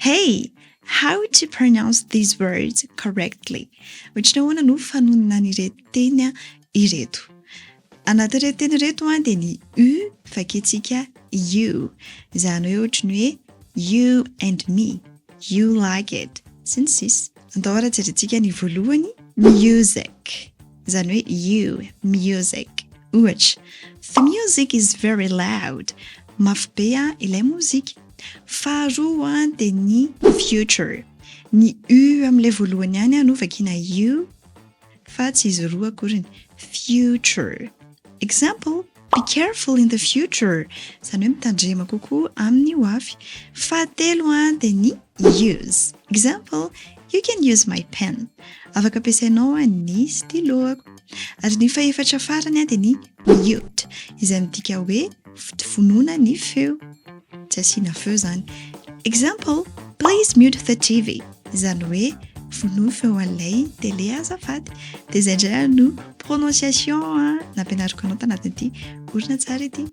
Hey, how to pronounce these words correctly? Ohatrany ahoana no fanonana an'ireto teny ireto. Anatin'ireto teny ireto dia ny U vakiantsika you. Izany hoe ohatrany hoe you and me. You like it. Sy ny sisa. Andao ara jerentsika ny voalohany music. Izany hoe you, music. Ohatra, the music is very loud. Mafy be ilay mozika. Faharoa dia ny future. Ny U amin'ilay voalohany ihany no vakiana you fa tsy izy roa akoriny. Future. Example, be careful in the future. Izany hoe mitandrema kokoa amin'ny ho avy. Fahatelo dia ny use. Example, you can use my pen. Afaka ampiasainao ny stylo. Ary ny fahaefatra farany dia ny mute. Izay midika hoe fonona ny feo. Tsy asiana feo izany. Example, please mute the TV. Izany hoe fonoa feo an'ilay télé azafady. Dia izay indray no prononciation nampianariko anao tanatin'ity orona tsara ity.